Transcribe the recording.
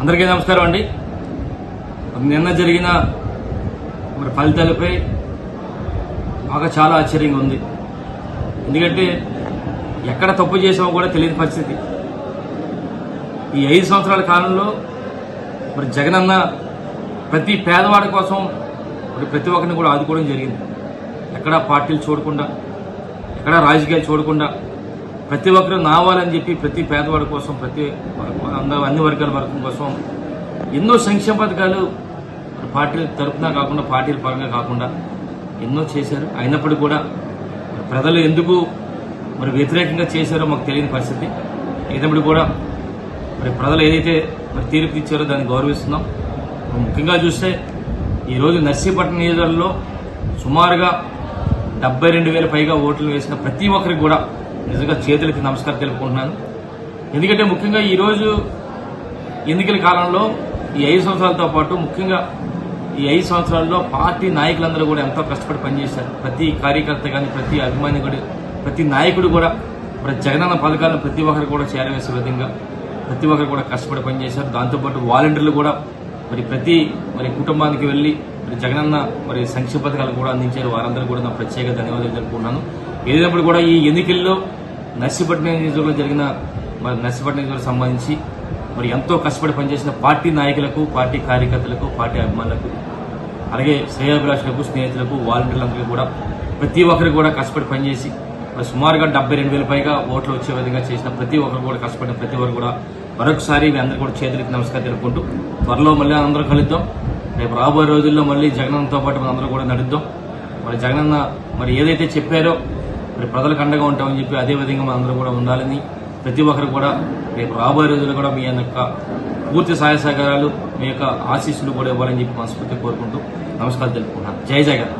అందరికీ నమస్కారం అండి. నిన్న జరిగిన ఫలితాలపై బాగా చాలా ఆశ్చర్యంగా ఉంది. ఎందుకంటే ఎక్కడ తప్పు చేసామో కూడా తెలియని పరిస్థితి. ఈ 5 సంవత్సరాల కాలంలో జగనన్న ప్రతి పేదవాడి కోసం ప్రతి ఒక్కరిని కూడా ఆదుకోవడం జరిగింది. ఎక్కడా పార్టీలు చూడకుండా, ఎక్కడా రాజకీయాలు చూడకుండా ప్రతి ఒక్కరూ నావాలని చెప్పి ప్రతి పేదవాడి కోసం, అన్ని వర్గాల వర్గం కోసం ఎన్నో సంక్షేమ పథకాలు పార్టీల తరఫున కాకుండా, పార్టీల పరంగా కాకుండా ఎన్నో చేశారు. అయినప్పటికీ కూడా ప్రజలు ఎందుకు వ్యతిరేకంగా చేశారో మాకు తెలియని పరిస్థితి. అయినప్పుడు కూడా ప్రజలు ఏదైతే తీర్పు ఇచ్చారో దాన్ని గౌరవిస్తున్నాం. ముఖ్యంగా చూస్తే ఈరోజు నర్సీపట్నం నియోజకవర్గంలో సుమారుగా 72,000 పైగా ఓట్లు వేసిన ప్రతి ఒక్కరికి కూడా నిజంగా చేతులకి నమస్కారం తెలుపుకుంటున్నాను. ఎందుకంటే ముఖ్యంగా ఈరోజు ఎన్నికల కాలంలో ఈ 5 సంవత్సరాలతో పాటు ముఖ్యంగా ఈ 5 సంవత్సరాల్లో పార్టీ నాయకులందరూ కూడా ఎంతో కష్టపడి పనిచేశారు. ప్రతి కార్యకర్త కానీ, ప్రతి అభిమాని కూడా, ప్రతి నాయకుడు కూడా జగనన్న పథకాలను ప్రతి ఒక్కరు కూడా చేరవేసే విధంగా ప్రతి ఒక్కరు కూడా కష్టపడి పనిచేశారు. దాంతోపాటు వాలంటీర్లు కూడా ప్రతి కుటుంబానికి వెళ్లి జగనన్న సంక్షేమ పథకాలు కూడా అందించారు. వారందరూ కూడా నా ప్రత్యేక ధన్యవాదాలు తెలుపుకున్నాను. ఏదైనప్పుడు కూడా ఈ ఎన్నికల్లో నర్సీపట్నం నియోజకవర్గంలో జరిగిన నర్సీపట్నం నియోజకవర్గం సంబంధించి ఎంతో కష్టపడి పనిచేసిన పార్టీ నాయకులకు, పార్టీ కార్యకర్తలకు, పార్టీ అభిమానులకు, అలాగే శ్రేయోభిలాషులకు, స్నేహితులకు, వాలంటీర్లందరికీ కూడా ప్రతి ఒక్కరికి కూడా కష్టపడి పనిచేసి సుమారుగా 72,000 పైగా ఓట్లు వచ్చే విధంగా చేసిన ప్రతి ఒక్కరు కూడా కష్టపడిన ప్రతి ఒక్కరు కూడా మరొకసారి మీ అందరూ కూడా చేతులకి నమస్కారం తెలుపుకుంటూ త్వరలో మళ్ళీ అందరూ కలుద్దాం. రేపు రాబోయే రోజుల్లో మళ్ళీ జగనన్నతో పాటు మనందరూ కూడా నడుద్దాం. జగనన్న ఏదైతే చెప్పారో ప్రజలకు అండగా ఉంటామని చెప్పి అదే విధంగా మనందరూ కూడా ఉండాలని, ప్రతి ఒక్కరు కూడా రేపు రాబోయే రోజుల్లో కూడా మీ యొక్క పూర్తి సహాయ సహకారాలు, మీ యొక్క ఆశీస్సులు కూడా ఇవ్వాలని చెప్పి మనస్ఫూర్తిగా కోరుకుంటూ నమస్కారం తెలుపుకుంటున్నాను. జై జగన్.